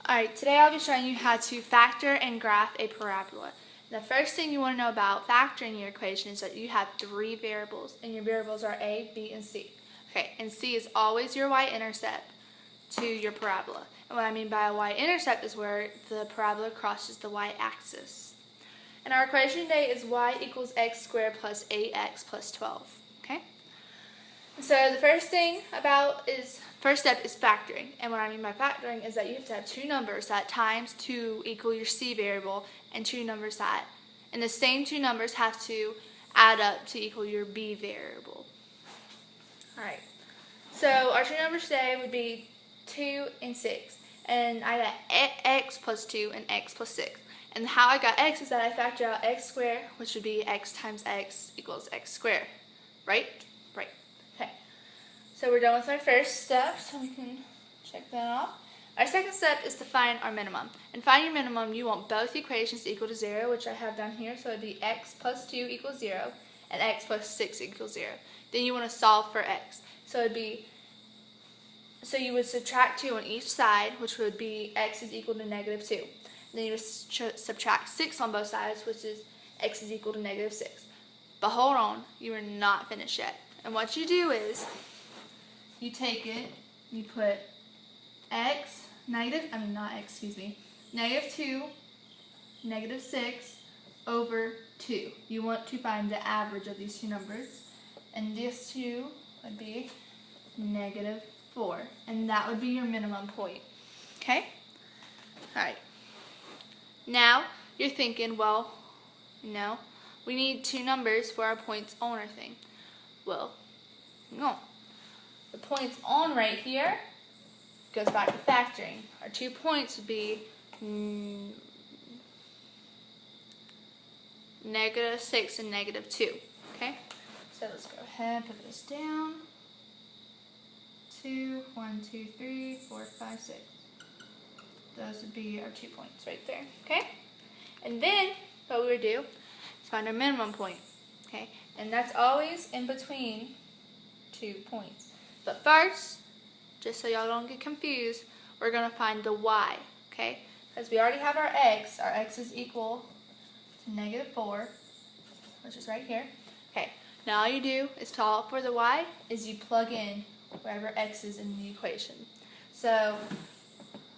Alright, today I'll be showing you how to factor and graph a parabola. The first thing you want to know about factoring your equation is that you have three variables, and your variables are A, B, and C. Okay, and C is always your y-intercept to your parabola. And what I mean by a y-intercept is where the parabola crosses the y-axis. And our equation today is y equals x squared plus 8x plus 12. Okay? So the first step is factoring. And what I mean by factoring is that you have to have two numbers that times 2 equal your C variable, and and the same two numbers have to add up to equal your B variable. Alright, so our two numbers today would be 2 and 6. And I got x plus 2 and x plus 6. And how I got x is that I factor out x squared, which would be x times x equals x squared. Right? Right. Okay. So we're done with my first step, so we can check that off. Our second step is to find our minimum. And find your minimum, you want both equations to equal to 0, which I have down here. So it would be x plus 2 equals 0, and x plus 6 equals 0. Then you want to solve for x. So you would subtract 2 on each side, which would be x is equal to negative 2. Then you would subtract 6 on both sides, which is x is equal to negative 6. But hold on, you are not finished yet. And what you do is, you take it, you put negative 2, negative 6 over 2. You want to find the average of these two numbers. And this 2 would be negative 4. And that would be your minimum point. Okay? Alright. Now, you're thinking, well, we need two numbers for our points on our thing. Well, no. The points on right here goes back to factoring. Our 2 points would be negative 6 and negative 2. Okay? So let's go ahead and put this down. 2, 1, 2, 3, 4, 5, 6. Those would be our 2 points right there. Okay? And then what we would do is find our minimum point. Okay? And that's always in between 2 points. But first, just so y'all don't get confused, we're going to find the y. Okay? Because we already have our x is equal to negative 4, which is right here. Okay, now all you do is solve for the y, is you plug in wherever x is in the equation. So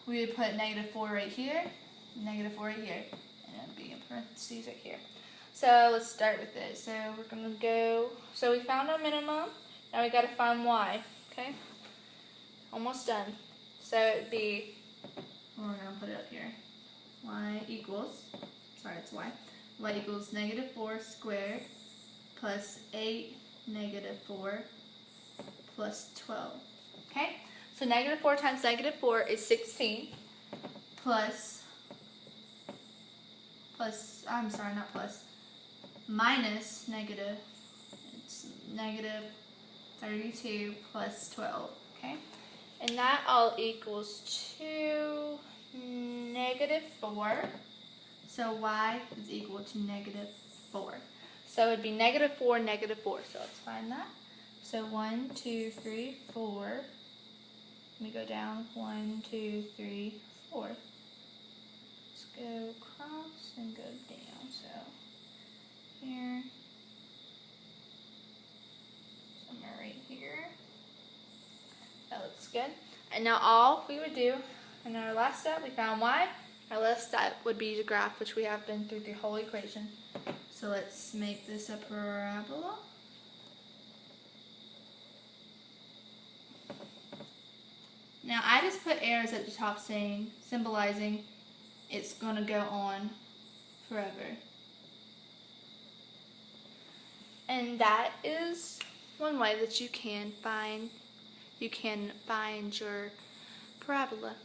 we would put negative 4 right here, negative 4 right here, and it would be in parentheses right here. So let's start with this. So we're going to go, so we found our minimum, now we got to find y. Okay, almost done. So it would be, we're going to put it up here, y equals negative 4 squared plus 8 negative 4 plus 12. Okay, so negative 4 times negative 4 is 16 minus negative, it's negative 32 plus 12. Okay, and that all equals to negative 4. So y is equal to negative 4. So it would be negative 4, negative 4. So let's find that. So 1, 2, 3, 4. Let me go down. 1, 2, 3, 4. Let's go across and go down. So here. Somewhere right here. That looks good. And now all we would do in our last step, we found y. Our last step would be to graph, which we have been through the whole equation. So let's make this a parabola. Now I just put arrows at the top symbolizing it's going to go on forever. And that is one way that you can find your parabola.